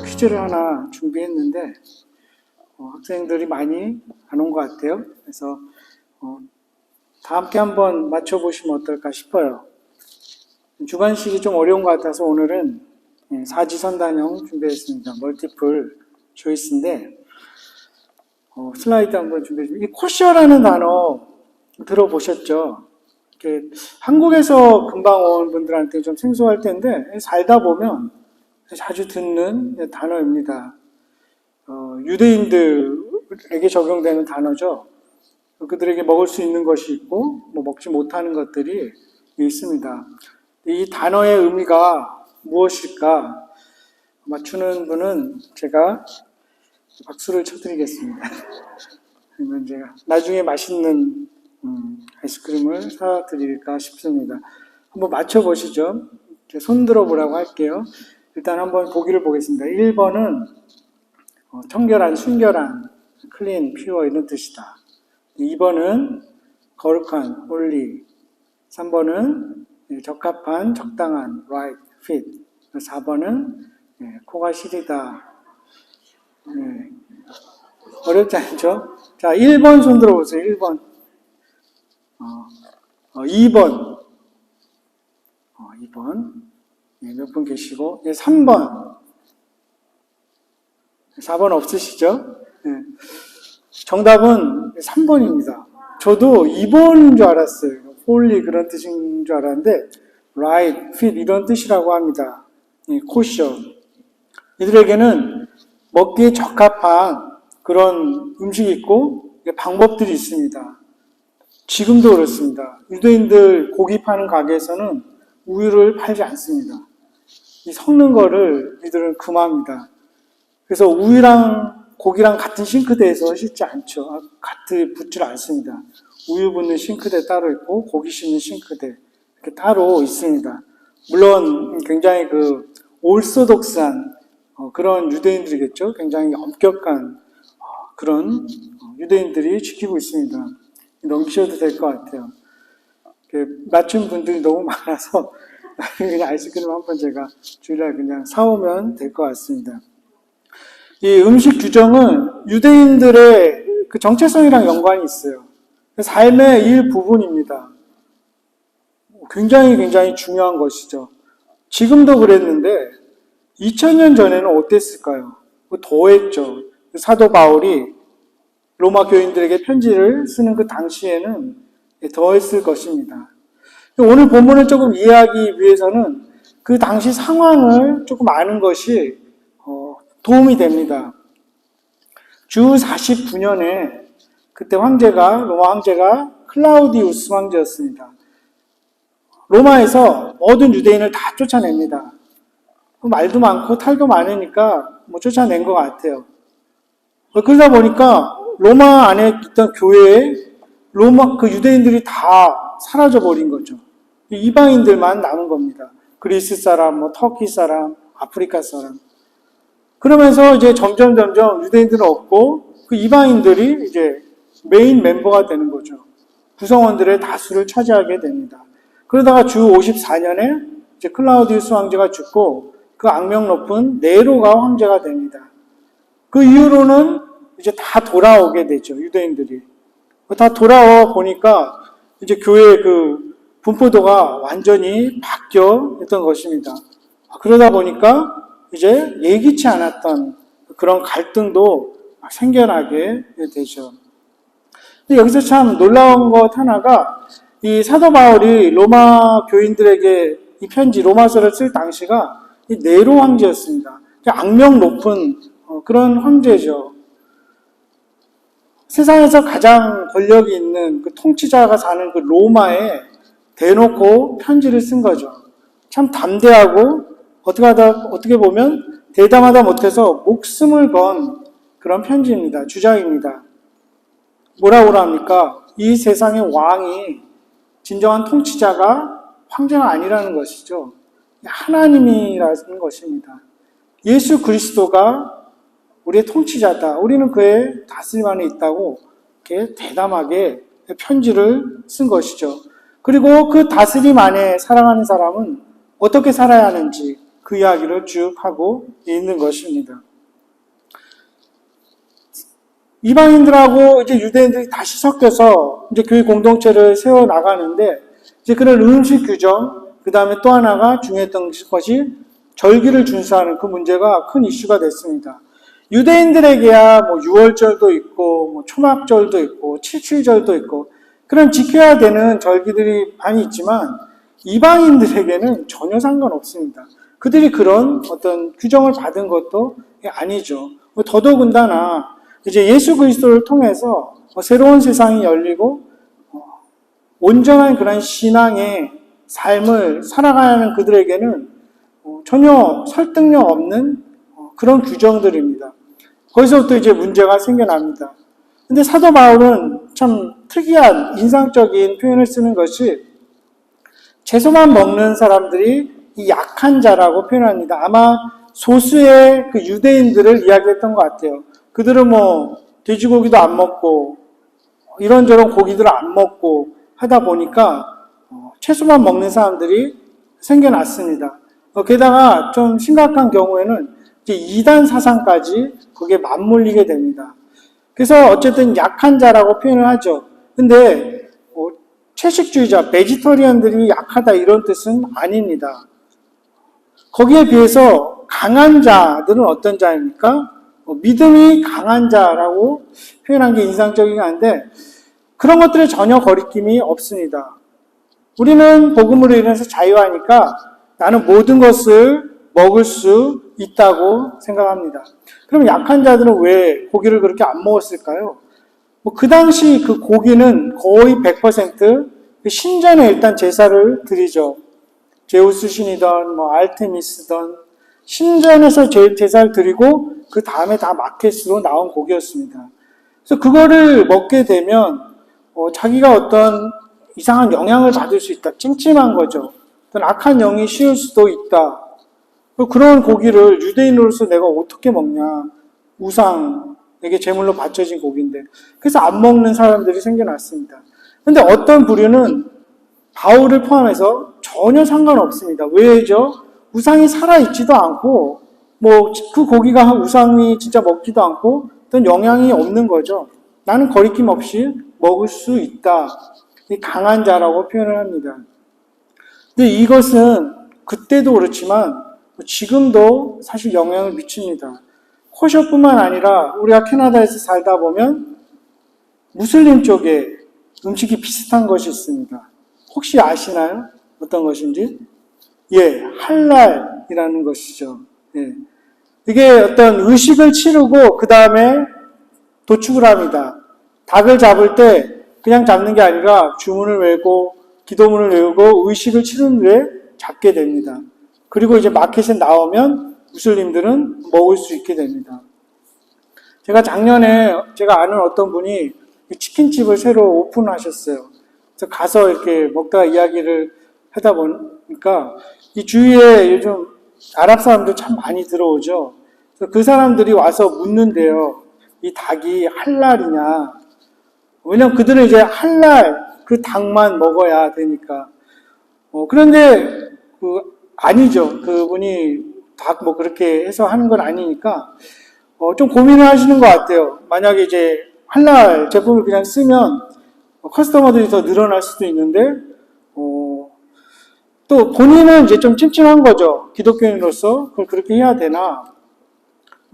퀴즈를 하나 준비했는데 학생들이 많이 안 온 것 같아요. 그래서 다 함께 한번 맞춰보시면 어떨까 싶어요. 주관식이 좀 어려운 것 같아서 오늘은 사지선단형 준비했습니다. 멀티플 초이스인데 슬라이드 한번 준비했습니다. 이 코셔라는 단어 들어보셨죠? 한국에서 금방 온 분들한테 좀 생소할 텐데 살다 보면 자주 듣는 단어입니다. 유대인들에게 적용되는 단어죠. 그들에게 먹을 수 있는 것이 있고 먹지 못하는 것들이 있습니다. 이 단어의 의미가 무엇일까 맞추는 분은 제가 박수를 쳐드리겠습니다. 그러면 제가 나중에 맛있는 아이스크림을 사드릴까 싶습니다. 한번 맞춰보시죠. 손 들어보라고 할게요. 일단 한번 보기를 보겠습니다. 1번은 청결한, 순결한, 클린, 퓨어 이런 뜻이다. 2번은 거룩한, 홀리. 3번은 적합한, 적당한, right, fit. 4번은 코가 시리다. 어렵지 않죠? 자, 1번 손 들어보세요. 1번. 2번. 2번. 몇 분 계시고. 3번. 4번 없으시죠? 정답은 3번입니다. 저도 2번인 줄 알았어요. 홀리 그런 뜻인 줄 알았는데 right, fit 이런 뜻이라고 합니다. 코셔. 이들에게는 먹기에 적합한 그런 음식이 있고 방법들이 있습니다. 지금도 그렇습니다. 유대인들 고기 파는 가게에서는 우유를 팔지 않습니다. 이 섞는 거를 이들은 금합니다. 그래서 우유랑 고기랑 같은 싱크대에서 씻지 않죠. 같이 붓질 않습니다. 우유 붓는 싱크대 따로 있고 고기 씻는 싱크대 이렇게 따로 있습니다. 물론 굉장히 올소독스한 그런 유대인들이겠죠. 굉장히 엄격한 그런 유대인들이 지키고 있습니다. 넘기셔도 될 것 같아요. 맞춘 분들이 너무 많아서 그냥 아이스크림 한번 제가 주일날 그냥 사오면 될 것 같습니다. 이 음식 규정은 유대인들의 그 정체성이랑 연관이 있어요. 삶의 일부분입니다. 굉장히 중요한 것이죠. 지금도 그랬는데 2000년 전에는 어땠을까요? 더했죠. 사도 바울이 로마 교인들에게 편지를 쓰는 그 당시에는 더했을 것입니다. 오늘 본문을 조금 이해하기 위해서는 그 당시 상황을 조금 아는 것이 도움이 됩니다. 주 49년에 그때 로마 황제가 클라우디우스 황제였습니다. 로마에서 모든 유대인을 다 쫓아냅니다. 말도 많고 탈도 많으니까 쫓아낸 것 같아요. 그러다 보니까 로마 안에 있던 교회에 그 유대인들이 다 사라져 버린 거죠. 이방인들만 남은 겁니다. 그리스 사람, 터키 사람, 아프리카 사람. 그러면서 이제 점점 유대인들은 없고 그 이방인들이 이제 메인 멤버가 되는 거죠. 구성원들의 다수를 차지하게 됩니다. 그러다가 주 54년에 이제 클라우디우스 황제가 죽고 그 악명 높은 네로가 황제가 됩니다. 그 이후로는 이제 다 돌아오게 되죠. 유대인들이. 다 돌아와 보니까 이제 교회의 그 분포도가 완전히 바뀌어 있던 것입니다. 그러다 보니까 이제 예기치 않았던 그런 갈등도 생겨나게 되죠. 근데 여기서 참 놀라운 것 하나가 이 사도 바울이 로마 교인들에게 이 편지 로마서를 쓸 당시가 이 네로 황제였습니다. 악명 높은 그런 황제죠. 세상에서 가장 권력이 있는 그 통치자가 사는 그 로마에 대놓고 편지를 쓴 거죠. 참 담대하고 어떻게 보면 대담하다 못해서 목숨을 건 그런 편지입니다. 주장입니다. 뭐라고 합니까? 이 세상의 왕이 진정한 통치자가 황제가 아니라는 것이죠. 하나님이라는 것입니다. 예수 그리스도가 우리의 통치자다. 우리는 그의 다스림 안에 있다고 이렇게 대담하게 편지를 쓴 것이죠. 그리고 그 다스림 안에 살아가는 사람은 어떻게 살아야 하는지 그 이야기를 쭉 하고 있는 것입니다. 이방인들하고 이제 유대인들이 다시 섞여서 이제 교회 공동체를 세워 나가는데 이제 그런 음식 규정, 그 다음에 또 하나가 중요했던 것이 절기를 준수하는 그 문제가 큰 이슈가 됐습니다. 유대인들에게야 뭐 6월절도 있고 뭐 초막절도 있고 칠칠절도 있고 그런 지켜야 되는 절기들이 많이 있지만 이방인들에게는 전혀 상관없습니다. 그들이 그런 어떤 규정을 받은 것도 아니죠. 더더군다나 이제 예수 그리스도를 통해서 새로운 세상이 열리고 온전한 그런 신앙의 삶을 살아가야 하는 그들에게는 전혀 설득력 없는 그런 규정들입니다. 거기서부터 이제 문제가 생겨납니다. 근데 사도 바울은 참 특이한 인상적인 표현을 쓰는 것이 채소만 먹는 사람들이 이 약한 자라고 표현합니다. 아마 소수의 그 유대인들을 이야기했던 것 같아요. 그들은 뭐 돼지고기도 안 먹고 이런저런 고기들을 안 먹고 하다 보니까 채소만 먹는 사람들이 생겨났습니다. 게다가 좀 심각한 경우에는 이제 이단 사상까지 거기에 맞물리게 됩니다. 그래서 어쨌든 약한 자라고 표현을 하죠. 근데 채식주의자, 베지터리언들이 약하다 이런 뜻은 아닙니다. 거기에 비해서 강한 자들은 어떤 자입니까? 믿음이 강한 자라고 표현한 게 인상적이긴 한데 그런 것들에 전혀 거리낌이 없습니다. 우리는 복음으로 인해서 자유하니까 나는 모든 것을 먹을 수 있다고 생각합니다. 그럼 약한 자들은 왜 고기를 그렇게 안 먹었을까요? 그 당시 그 고기는 거의 100% 신전에 일단 제사를 드리죠. 제우스 신이든 뭐 알테미스든 신전에서 제사를 드리고 그 다음에 다 마켓으로 나온 고기였습니다. 그래서 그거를 먹게 되면 자기가 어떤 이상한 영향을 받을 수 있다. 찜찜한 거죠. 어떤 악한 영이 씌울 수도 있다. 그런 고기를 유대인으로서 내가 어떻게 먹냐. 우상에게 제물로 바쳐진 고기인데. 그래서 안 먹는 사람들이 생겨났습니다. 그런데 어떤 부류는 바울을 포함해서 전혀 상관없습니다. 왜죠? 우상이 살아있지도 않고 뭐 그 고기가 우상이 진짜 먹지도 않고 어떤 영향이 없는 거죠. 나는 거리낌 없이 먹을 수 있다. 강한 자라고 표현을 합니다. 근데 이것은 그때도 그렇지만 지금도 사실 영향을 미칩니다. 코셔뿐만 아니라 우리가 캐나다에서 살다 보면 무슬림 쪽에 음식이 비슷한 것이 있습니다. 혹시 아시나요? 어떤 것인지? 예, 할랄이라는 것이죠. 예. 이게 어떤 의식을 치르고 그 다음에 도축을 합니다. 닭을 잡을 때 그냥 잡는 게 아니라 주문을 외우고 기도문을 외우고 의식을 치른 후에 잡게 됩니다. 그리고 이제 마켓에 나오면 무슬림들은 먹을 수 있게 됩니다. 제가 작년에 제가 아는 어떤 분이 치킨집을 새로 오픈하셨어요. 그래서 가서 이렇게 먹다가 이야기를 하다 보니까 이 주위에 요즘 아랍 사람들 참 많이 들어오죠. 그래서 그 사람들이 와서 묻는데요. 이 닭이 할랄이냐. 왜냐면 그들은 이제 할랄 그 닭만 먹어야 되니까. 그런데 아니죠. 그분이 닭 뭐 그렇게 해서 하는 건 아니니까 좀 고민을 하시는 것 같아요. 만약에 이제 할랄 제품을 그냥 쓰면 커스터머들이 더 늘어날 수도 있는데 또 본인은 이제 좀 찜찜한 거죠. 기독교인으로서 그걸 그렇게 해야 되나?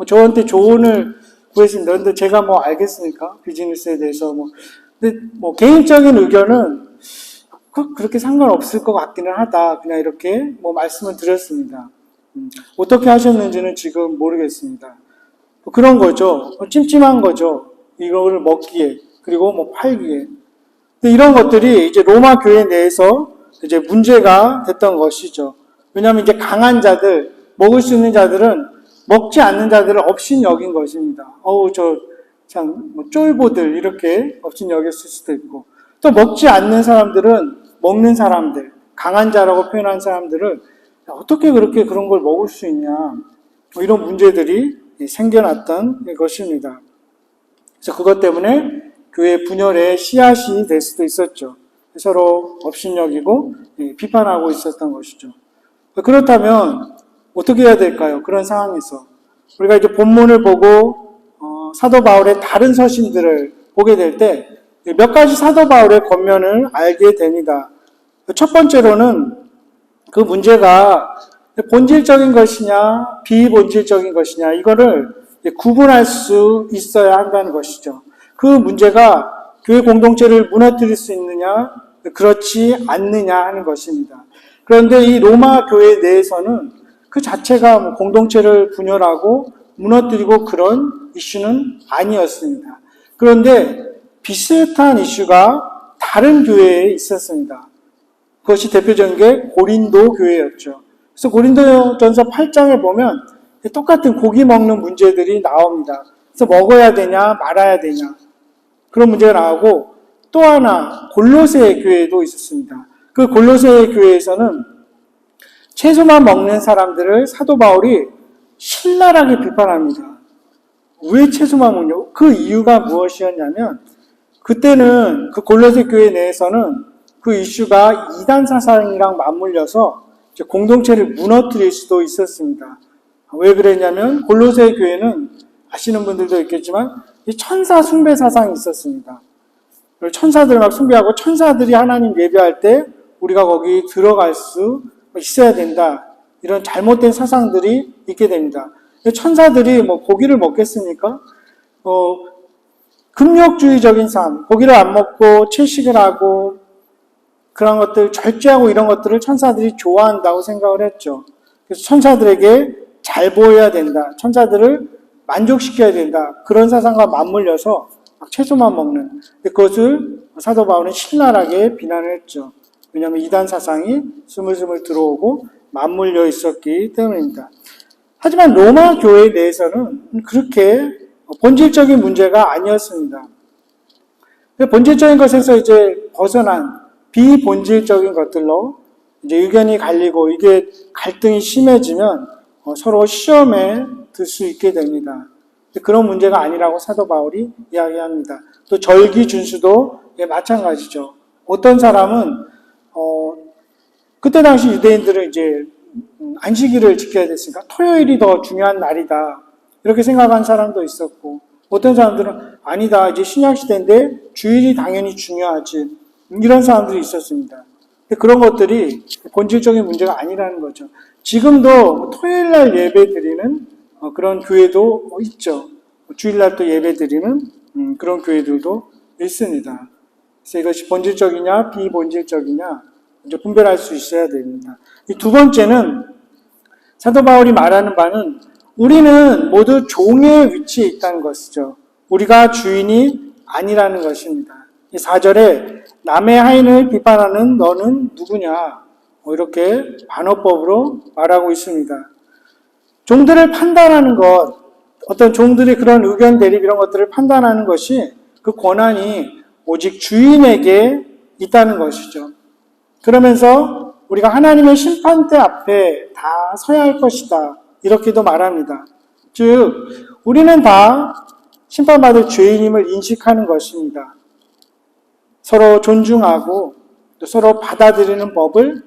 저한테 조언을 구했습니다. 근데 제가 뭐 알겠습니까? 비즈니스에 대해서 근데 개인적인 의견은 그렇게 상관없을 것 같기는 하다. 그냥 이렇게 말씀을 드렸습니다. 어떻게 하셨는지는 지금 모르겠습니다. 그런 거죠. 찜찜한 거죠. 이거를 먹기에 그리고 팔기에. 근데 이런 것들이 이제 로마 교회 내에서 이제 문제가 됐던 것이죠. 왜냐하면 이제 강한 자들, 먹을 수 있는 자들은 먹지 않는 자들을 업신여긴 것입니다. 쫄보들 이렇게 업신여겼을 수도 있고 또 먹지 않는 사람들은 먹는 사람들, 강한 자라고 표현한 사람들을 어떻게 그렇게 그런 걸 먹을 수 있냐 이런 문제들이 생겨났던 것입니다. 그래서 그것 때문에 교회 분열의 씨앗이 될 수도 있었죠. 서로 업신여기고 비판하고 있었던 것이죠. 그렇다면 어떻게 해야 될까요? 그런 상황에서. 우리가 이제 본문을 보고 사도 바울의 다른 서신들을 보게 될 때 몇 가지 사도 바울의 권면을 알게 됩니다. 첫 번째로는 그 문제가 본질적인 것이냐 비본질적인 것이냐 이거를 구분할 수 있어야 한다는 것이죠. 그 문제가 교회 공동체를 무너뜨릴 수 있느냐 그렇지 않느냐 하는 것입니다. 그런데 이 로마 교회 내에서는 그 자체가 공동체를 분열하고 무너뜨리고 그런 이슈는 아니었습니다. 그런데 비슷한 이슈가 다른 교회에 있었습니다. 그것이 대표적인 게 고린도 교회였죠. 그래서 고린도전서 8장에 보면 똑같은 고기 먹는 문제들이 나옵니다. 그래서 먹어야 되냐 말아야 되냐 그런 문제가 나오고 또 하나 골로새 교회도 있었습니다. 그 골로새 교회에서는 채소만 먹는 사람들을 사도 바울이 신랄하게 비판합니다. 왜 채소만 먹냐? 그 이유가 무엇이었냐면 그때는 그 골로새 교회 내에서는 그 이슈가 이단 사상이랑 맞물려서 공동체를 무너뜨릴 수도 있었습니다. 왜 그랬냐면 골로새 교회는 아시는 분들도 있겠지만 천사 숭배 사상이 있었습니다. 천사들 막 숭배하고 천사들이 하나님 예배할 때 우리가 거기 들어갈 수 있어야 된다. 이런 잘못된 사상들이 있게 됩니다. 천사들이 뭐 고기를 먹겠습니까? 금욕주의적인 삶, 고기를 안 먹고 채식을 하고 그런 것들 절제하고 이런 것들을 천사들이 좋아한다고 생각을 했죠. 그래서 천사들에게 잘 보여야 된다. 천사들을 만족시켜야 된다. 그런 사상과 맞물려서 막 채소만 먹는. 그것을 사도 바울은 신랄하게 비난을 했죠. 왜냐하면 이단 사상이 스물스물 들어오고 맞물려 있었기 때문입니다. 하지만 로마 교회 내에서는 그렇게 본질적인 문제가 아니었습니다. 본질적인 것에서 이제 벗어난 비본질적인 것들로 이제 의견이 갈리고 이게 갈등이 심해지면 서로 시험에 들 수 있게 됩니다. 그런 문제가 아니라고 사도 바울이 이야기합니다. 또 절기 준수도 마찬가지죠. 어떤 사람은 그때 당시 유대인들은 이제 안식일을 지켜야 됐으니까 토요일이 더 중요한 날이다. 이렇게 생각한 사람도 있었고 어떤 사람들은 아니다. 이제 신약 시대인데 주일이 당연히 중요하지. 이런 사람들이 있었습니다. 그런 것들이 본질적인 문제가 아니라는 거죠. 지금도 토요일 날 예배 드리는 그런 교회도 있죠. 주일날 또 예배 드리는 그런 교회들도 있습니다. 그래서 이것이 본질적이냐 비본질적이냐 이제 분별할 수 있어야 됩니다. 이 두 번째는 사도 바울이 말하는 바는 우리는 모두 종의 위치에 있다는 것이죠. 우리가 주인이 아니라는 것입니다. 이 4절에 남의 하인을 비판하는 너는 누구냐? 이렇게 반어법으로 말하고 있습니다. 종들을 판단하는 것, 어떤 종들이 그런 의견 대립 이런 것들을 판단하는 것이 그 권한이 오직 주인에게 있다는 것이죠. 그러면서 우리가 하나님의 심판대 앞에 다 서야 할 것이다. 이렇게도 말합니다. 즉 우리는 다 심판받을 죄인임을 인식하는 것입니다. 서로 존중하고 또 서로 받아들이는 법을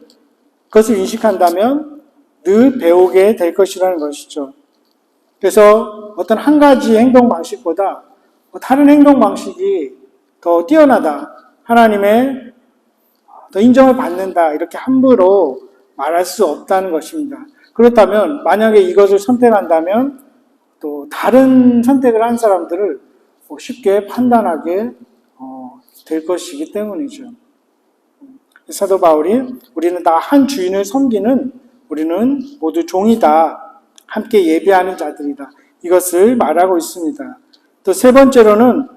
그것을 인식한다면 늘 배우게 될 것이라는 것이죠. 그래서 어떤 한 가지 행동 방식보다 다른 행동 방식이 더 뛰어나다. 하나님의 더 인정을 받는다. 이렇게 함부로 말할 수 없다는 것입니다. 그렇다면 만약에 이것을 선택한다면 또 다른 선택을 한 사람들을 쉽게 판단하게 될 것이기 때문이죠. 사도 바울이 우리는 다 한 주인을 섬기는 우리는 모두 종이다. 함께 예배하는 자들이다. 이것을 말하고 있습니다. 또 세 번째로는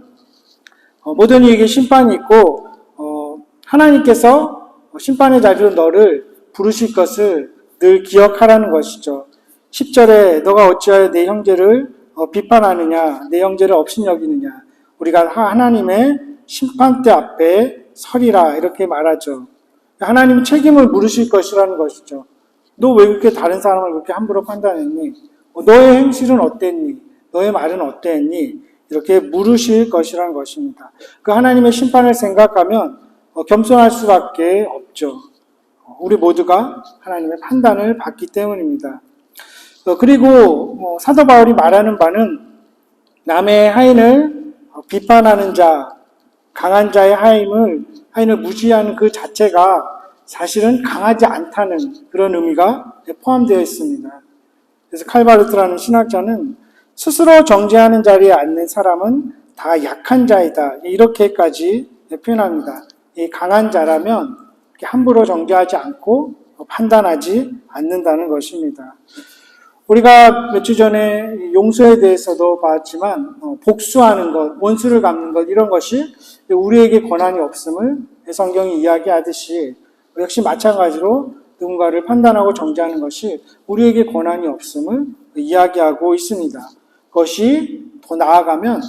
모든 이에게 심판이 있고 하나님께서 심판의 자리로 너를 부르실 것을 늘 기억하라는 것이죠. 10절에 너가 어찌하여 내 형제를 비판하느냐 내 형제를 업신여기느냐 우리가 하나님의 심판대 앞에 서리라 이렇게 말하죠. 하나님이 책임을 물으실 것이라는 것이죠. 너 왜 그렇게 다른 사람을 그렇게 함부로 판단했니? 너의 행실은 어땠니? 너의 말은 어땠니? 이렇게 물으실 것이라는 것입니다. 그 하나님의 심판을 생각하면 겸손할 수밖에 없죠. 우리 모두가 하나님의 판단을 받기 때문입니다. 그리고 사도 바울이 말하는 바는 남의 하인을 비판하는 자, 강한 자의 하인을 무시하는 그 자체가 사실은 강하지 않다는 그런 의미가 포함되어 있습니다. 그래서 칼바르트라는 신학자는 스스로 정죄하는 자리에 앉는 사람은 다 약한 자이다. 이렇게까지 표현합니다. 이 강한 자라면 함부로 정죄하지 않고 판단하지 않는다는 것입니다. 우리가 며칠 전에 용서에 대해서도 봤지만 복수하는 것, 원수를 갚는 것 이런 것이 우리에게 권한이 없음을 성경이 이야기하듯이 역시 마찬가지로 누군가를 판단하고 정죄하는 것이 우리에게 권한이 없음을 이야기하고 있습니다. 그것이 더 나아가면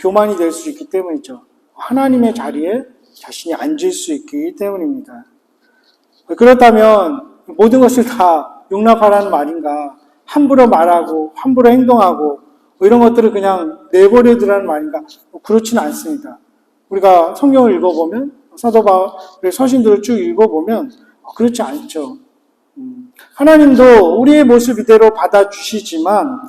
교만이 될 수 있기 때문이죠. 하나님의 자리에 자신이 앉을 수 있기 때문입니다. 그렇다면 모든 것을 다 용납하라는 말인가? 함부로 말하고 함부로 행동하고 이런 것들을 그냥 내버려두라는 말인가? 그렇지는 않습니다. 우리가 성경을 읽어보면 사도 바울의 서신들을 쭉 읽어보면 그렇지 않죠. 하나님도 우리의 모습 이대로 받아주시지만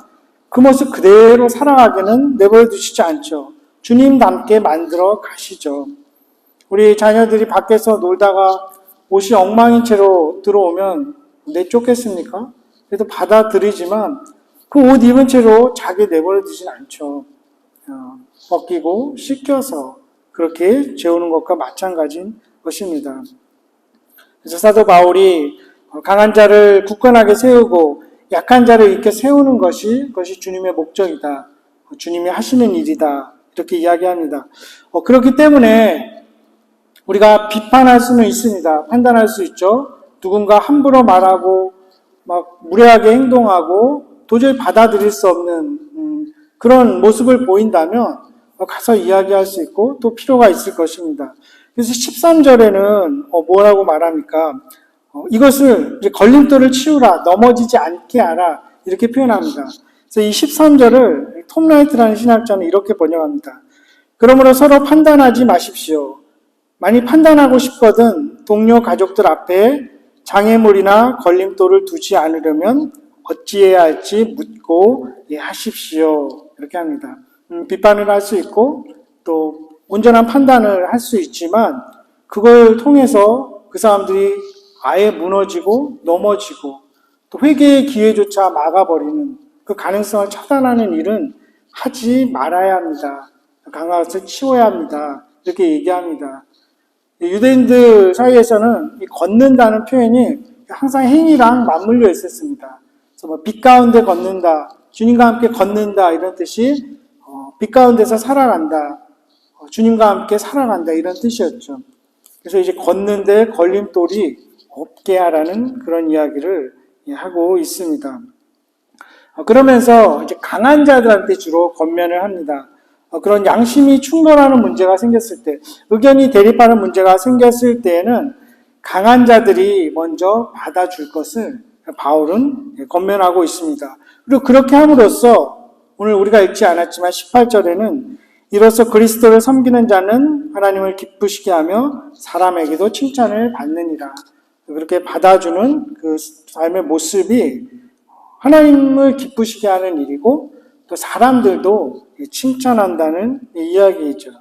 그 모습 그대로 살아가기는 내버려두시지 않죠. 주님답게 만들어 가시죠. 우리 자녀들이 밖에서 놀다가 옷이 엉망인 채로 들어오면 내쫓겠습니까? 그래도 받아들이지만 그 옷 입은 채로 자기 내버려 두진 않죠. 벗기고 씻겨서 그렇게 재우는 것과 마찬가지인 것입니다. 그래서 사도 바울이 강한 자를 굳건하게 세우고 약한 자를 이렇게 세우는 그것이 주님의 목적이다. 주님이 하시는 일이다. 이렇게 이야기합니다. 그렇기 때문에 우리가 비판할 수는 있습니다. 판단할 수 있죠. 누군가 함부로 말하고 막 무례하게 행동하고 도저히 받아들일 수 없는 그런 모습을 보인다면 가서 이야기할 수 있고 또 필요가 있을 것입니다. 그래서 13절에는 뭐라고 말합니까? 이것을 이제 걸림돌을 치우라, 넘어지지 않게 하라 이렇게 표현합니다. 그래서 이 13절을 톰 라이트라는 신학자는 이렇게 번역합니다. 그러므로 서로 판단하지 마십시오. 만일 판단하고 싶거든 동료 가족들 앞에 장애물이나 걸림돌을 두지 않으려면 어찌해야 할지 묻고 하십시오. 이렇게 합니다. 비판을 할 수 있고 또 온전한 판단을 할 수 있지만 그걸 통해서 그 사람들이 아예 무너지고 넘어지고 또 회개의 기회조차 막아버리는 그 가능성을 차단하는 일은 하지 말아야 합니다. 강한 것을 치워야 합니다. 이렇게 얘기합니다. 유대인들 사이에서는 이 걷는다는 표현이 항상 행위랑 맞물려 있었습니다. 그래서 빛 가운데 걷는다, 주님과 함께 걷는다 이런 뜻이 빛 가운데서 살아간다, 주님과 함께 살아간다 이런 뜻이었죠. 그래서 이제 걷는데 걸림돌이 없게 하라는 그런 이야기를 하고 있습니다. 그러면서 이제 강한 자들한테 주로 권면을 합니다. 그런 양심이 충돌하는 문제가 생겼을 때, 의견이 대립하는 문제가 생겼을 때에는 강한 자들이 먼저 받아줄 것을 바울은 권면하고 있습니다. 그리고 그렇게 함으로써 오늘 우리가 읽지 않았지만 18절에는 이로써 그리스도를 섬기는 자는 하나님을 기쁘시게 하며 사람에게도 칭찬을 받느니라. 그렇게 받아주는 그 삶의 모습이 하나님을 기쁘시게 하는 일이고 또 사람들도 칭찬한다는 이야기이죠.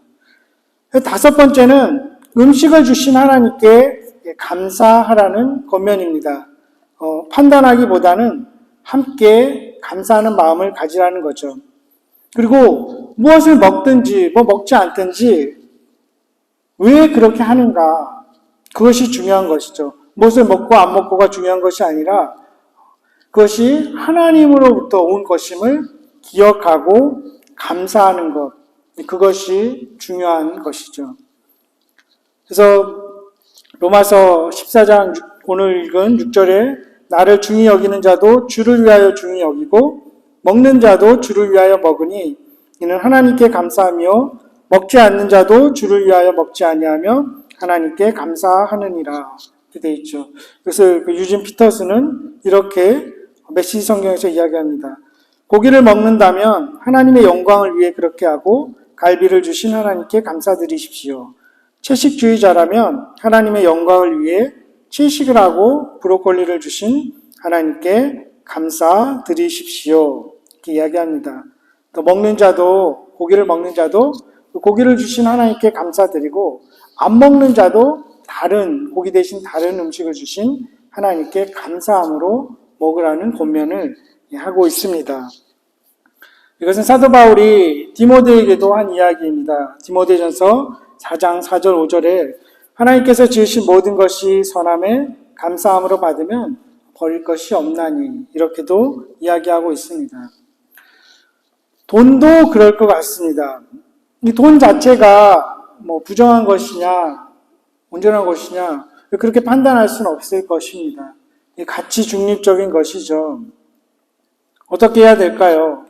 다섯 번째는 음식을 주신 하나님께 감사하라는 권면입니다. 판단하기보다는 함께 감사하는 마음을 가지라는 거죠. 그리고 무엇을 먹든지 먹지 않든지 왜 그렇게 하는가? 그것이 중요한 것이죠. 무엇을 먹고 안 먹고가 중요한 것이 아니라 그것이 하나님으로부터 온 것임을 기억하고 감사하는 것, 그것이 중요한 것이죠. 그래서 로마서 14장 오늘 읽은 6절에 나를 중히 여기는 자도 주를 위하여 중히 여기고 먹는 자도 주를 위하여 먹으니 이는 하나님께 감사하며 먹지 않는 자도 주를 위하여 먹지 아니하며 하나님께 감사하느니라 이렇게 되어 있죠. 그래서 유진 피터스는 이렇게 메시지 성경에서 이야기합니다. 고기를 먹는다면 하나님의 영광을 위해 그렇게 하고 갈비를 주신 하나님께 감사드리십시오. 채식주의자라면 하나님의 영광을 위해 채식을 하고 브로콜리를 주신 하나님께 감사드리십시오. 이렇게 이야기합니다. 또 먹는 자도, 고기를 먹는 자도 고기를 주신 하나님께 감사드리고, 안 먹는 자도 고기 대신 다른 음식을 주신 하나님께 감사함으로 먹으라는 권면을 하고 있습니다. 이것은 사도 바울이 디모데에게도 한 이야기입니다. 디모데전서 4장 4절 5절에 하나님께서 지으신 모든 것이 선함에 감사함으로 받으면 버릴 것이 없나니, 이렇게도 이야기하고 있습니다. 돈도 그럴 것 같습니다. 이 돈 자체가 부정한 것이냐 온전한 것이냐 그렇게 판단할 수는 없을 것입니다. 가치 중립적인 것이죠. 어떻게 해야 될까요?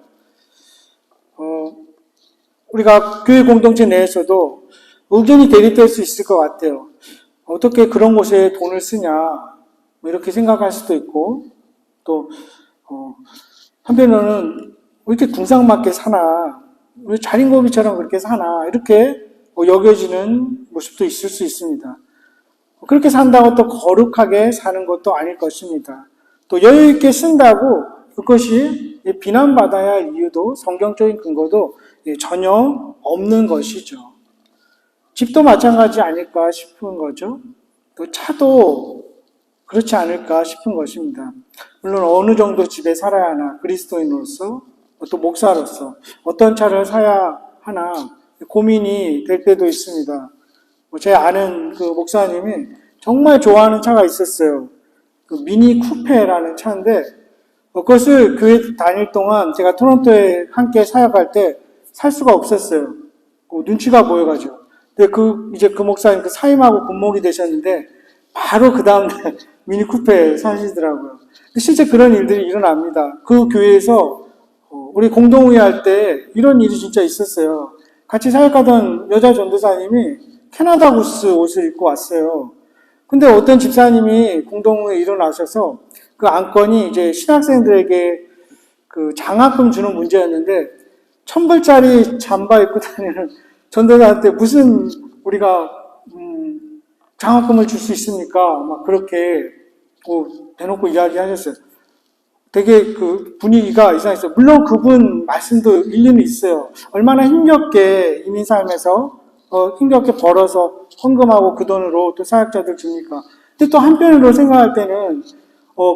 우리가 교회 공동체 내에서도 의견이 대립될 수 있을 것 같아요. 어떻게 그런 곳에 돈을 쓰냐 이렇게 생각할 수도 있고, 또 한편으로는 왜 이렇게 궁상맞게 사나, 왜 자린고비처럼 그렇게 사나 이렇게 여겨지는 모습도 있을 수 있습니다. 그렇게 산다고 또 거룩하게 사는 것도 아닐 것입니다. 또 여유 있게 쓴다고 그것이 비난받아야 할 이유도, 성경적인 근거도 전혀 없는 것이죠. 집도 마찬가지 아닐까 싶은 거죠. 또 차도 그렇지 않을까 싶은 것입니다. 물론 어느 정도 집에 살아야 하나, 그리스도인으로서 또 목사로서 어떤 차를 사야 하나 고민이 될 때도 있습니다. 제 아는 그 목사님이 정말 좋아하는 차가 있었어요. 그 미니 쿠페라는 차인데, 그것을 교회 다닐 동안 제가 토론토에 함께 사역할 때 살 수가 없었어요. 눈치가 보여가지고. 근데 이제 그 목사님 사임하고 군목이 되셨는데, 바로 그 다음날 미니 쿠페 사시더라고요. 실제 그런 일들이 일어납니다. 그 교회에서 우리 공동회의 할 때 이런 일이 진짜 있었어요. 같이 사역하던 여자 전도사님이 캐나다 구스 옷을 입고 왔어요. 근데 어떤 집사님이 공동회에 일어나셔서 그 안건이 이제 신학생들에게 그 장학금 주는 문제였는데, 1,000불짜리 잠바 입고 다니는 전도사한테 무슨 우리가 장학금을 줄 수 있습니까? 막 그렇게 대놓고 이야기하셨어요. 되게 그 분위기가 이상했어요. 물론 그분 말씀도 일리는 있어요. 얼마나 힘겹게 이민 삶에서 힘겹게 벌어서 헌금하고 그 돈으로 또 사역자들 줍니까? 근데 또 한편으로 생각할 때는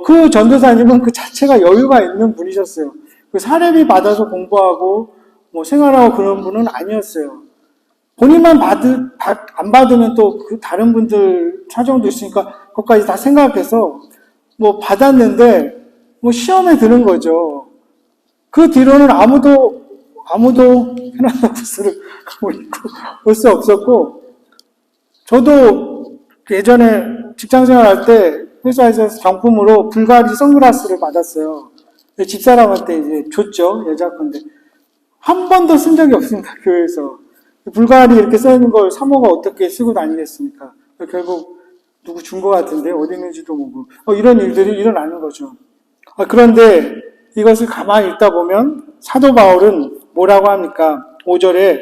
그 전도사님은 그 자체가 여유가 있는 분이셨어요. 그 사례비 받아서 공부하고 생활하고 그런 분은 아니었어요. 본인만 안 받으면 또 그 다른 분들 사정도 있으니까 그것까지 다 생각해서 받았는데 시험에 드는 거죠. 그 뒤로는 아무도 캐나다 구스를 입고 올 수 없었고, 저도 예전에 직장 생활할 때 회사에서 경품으로 불가리 선글라스를 받았어요. 집사람한테 이제 줬죠. 여자 건데. 한 번도 쓴 적이 없습니다. 교회에서. 불가리 이렇게 써있는 걸 사모가 어떻게 쓰고 다니겠습니까? 결국 누구 준 것 같은데 어디 있는지도 모르고 이런 일들이 일어나는 거죠. 그런데 이것을 가만히 읽다 보면 사도 바울은 뭐라고 합니까? 5절에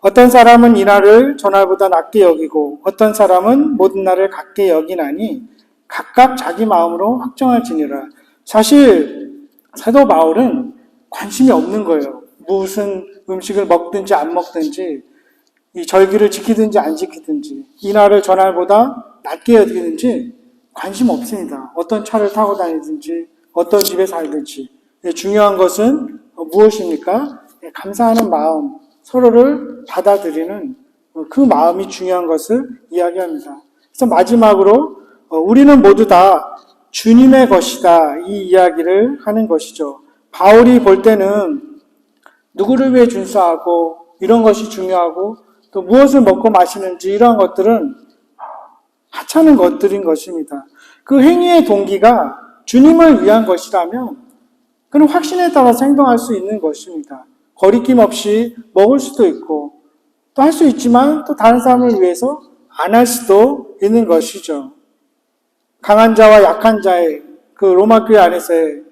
어떤 사람은 이날을 전날보다 낮게 여기고 어떤 사람은 모든 날을 같게 여기나니 각각 자기 마음으로 확정할지니라. 사실 사도 바울은 관심이 없는 거예요. 무슨 음식을 먹든지 안 먹든지, 이 절기를 지키든지 안 지키든지, 이날을 전날보다 낮게 여기든지 관심 없습니다. 어떤 차를 타고 다니든지 어떤 집에 살든지. 중요한 것은 무엇입니까? 감사하는 마음, 서로를 받아들이는 그 마음이 중요한 것을 이야기합니다. 그래서 마지막으로 우리는 모두 다 주님의 것이다, 이 이야기를 하는 것이죠. 바울이 볼 때는 누구를 위해 준수하고 이런 것이 중요하고 또 무엇을 먹고 마시는지 이러한 것들은 하찮은 것들인 것입니다. 그 행위의 동기가 주님을 위한 것이라면 그는 확신에 따라서 행동할 수 있는 것입니다. 거리낌 없이 먹을 수도 있고 또 할 수 있지만 또 다른 사람을 위해서 안 할 수도 있는 것이죠. 강한 자와 약한 자의 그 로마 교회 안에서의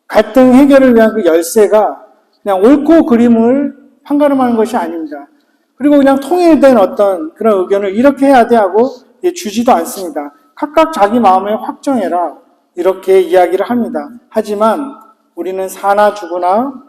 갈등 해결을 위한 그 열쇠가 그냥 옳고 그름을 판가름하는 것이 아닙니다. 그리고 그냥 통일된 어떤 그런 의견을 이렇게 해야 돼 하고 주지도 않습니다. 각각 자기 마음에 확정해라. 이렇게 이야기를 합니다. 하지만 우리는 사나 죽으나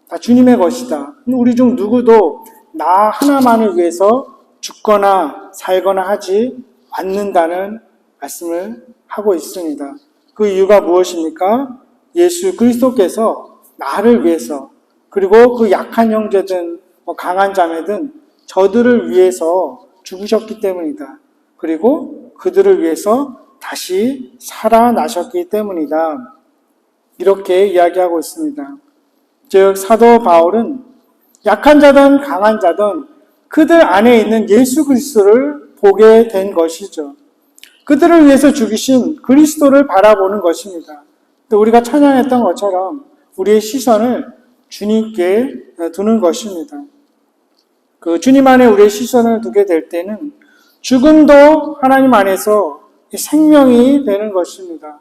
다 주님의 것이다. 우리 중 누구도 나 하나만을 위해서 죽거나 살거나 하지 않는다는 말씀을 하고 있습니다. 그 이유가 무엇입니까? 예수 그리스도께서 나를 위해서, 그리고 그 약한 형제든 강한 자매든 저들을 위해서 죽으셨기 때문이다. 그리고 그들을 위해서 다시 살아나셨기 때문이다. 이렇게 이야기하고 있습니다. 즉 사도 바울은 약한 자든 강한 자든 그들 안에 있는 예수 그리스도를 보게 된 것이죠. 그들을 위해서 죽이신 그리스도를 바라보는 것입니다. 또 우리가 찬양했던 것처럼 우리의 시선을 주님께 두는 것입니다. 그 주님 안에 우리의 시선을 두게 될 때는 죽음도 하나님 안에서 생명이 되는 것입니다.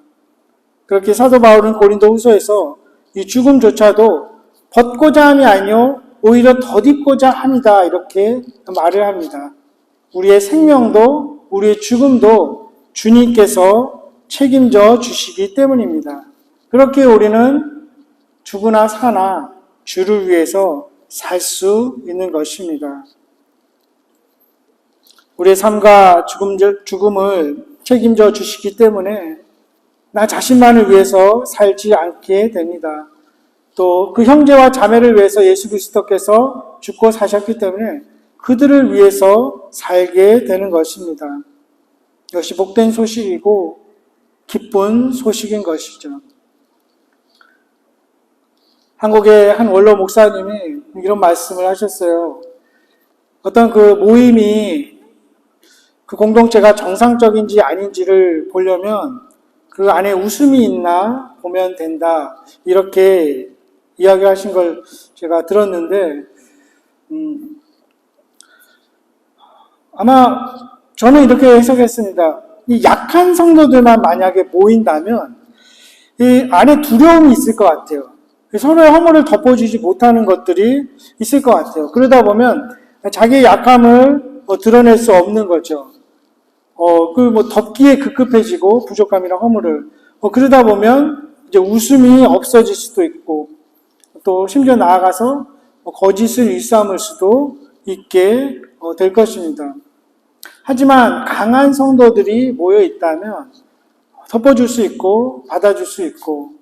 그렇게 사도 바울은 고린도 후서에서 이 죽음조차도 벗고자 함이 아니요 오히려 덧입고자 함이다 이렇게 말을 합니다. 우리의 생명도 우리의 죽음도 주님께서 책임져 주시기 때문입니다. 그렇게 우리는 죽으나 사나 주를 위해서 살 수 있는 것입니다. 우리의 삶과 죽음을 책임져 주시기 때문에 나 자신만을 위해서 살지 않게 됩니다. 또 그 형제와 자매를 위해서 예수 그리스도께서 죽고 사셨기 때문에 그들을 위해서 살게 되는 것입니다. 이것이 복된 소식이고 기쁜 소식인 것이죠. 한국의 한 원로 목사님이 이런 말씀을 하셨어요. 어떤 그 모임이 그 공동체가 정상적인지 아닌지를 보려면 그 안에 웃음이 있나 보면 된다. 이렇게 이야기하신 걸 제가 들었는데 아마 저는 이렇게 해석했습니다. 이 약한 성도들만 만약에 모인다면 이 안에 두려움이 있을 것 같아요. 서로의 허물을 덮어주지 못하는 것들이 있을 것 같아요. 그러다 보면 자기의 약함을 드러낼 수 없는 거죠. 덮기에 급급해지고 부족함이나 허물을. 그러다 보면 이제 웃음이 없어질 수도 있고, 또 심지어 나아가서 거짓을 일삼을 수도 있게 될 것입니다. 하지만 강한 성도들이 모여 있다면 덮어줄 수 있고, 받아줄 수 있고,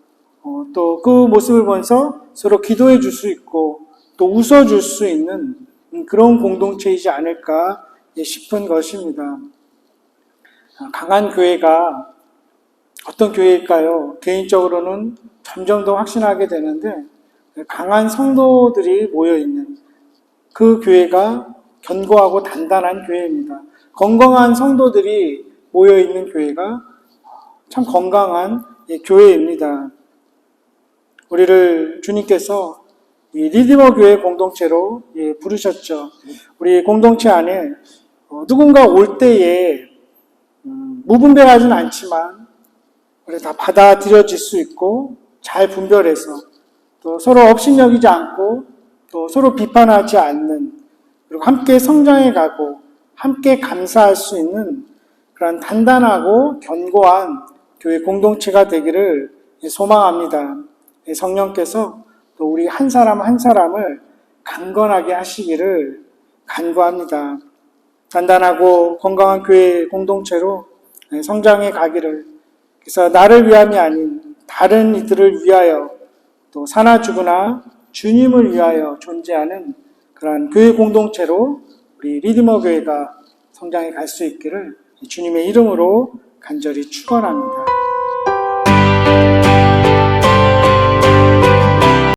또 그 모습을 보면서 서로 기도해 줄 수 있고, 또 웃어줄 수 있는 그런 공동체이지 않을까 싶은 것입니다. 강한 교회가 어떤 교회일까요? 개인적으로는 점점 더 확신하게 되는데 강한 성도들이 모여있는 그 교회가 견고하고 단단한 교회입니다. 건강한 성도들이 모여있는 교회가 참 건강한 교회입니다. 우리를 주님께서 리디머 교회 공동체로 부르셨죠. 우리 공동체 안에 누군가 올 때에 무분별하진 않지만 우리 다 받아들여질 수 있고 잘 분별해서 또 서로 업신여기지 않고 또 서로 비판하지 않는, 그리고 함께 성장해 가고 함께 감사할 수 있는 그런 단단하고 견고한 교회 공동체가 되기를 소망합니다. 성령께서 또 우리 한 사람 한 사람을 강건하게 하시기를 간구합니다. 단단하고 건강한 교회 공동체로 성장해 가기를, 그래서 나를 위함이 아닌 다른 이들을 위하여 또 사나 죽으나 주님을 위하여 존재하는 그러한 교회 공동체로 우리 리디머 교회가 성장해 갈 수 있기를 주님의 이름으로 간절히 축원합니다.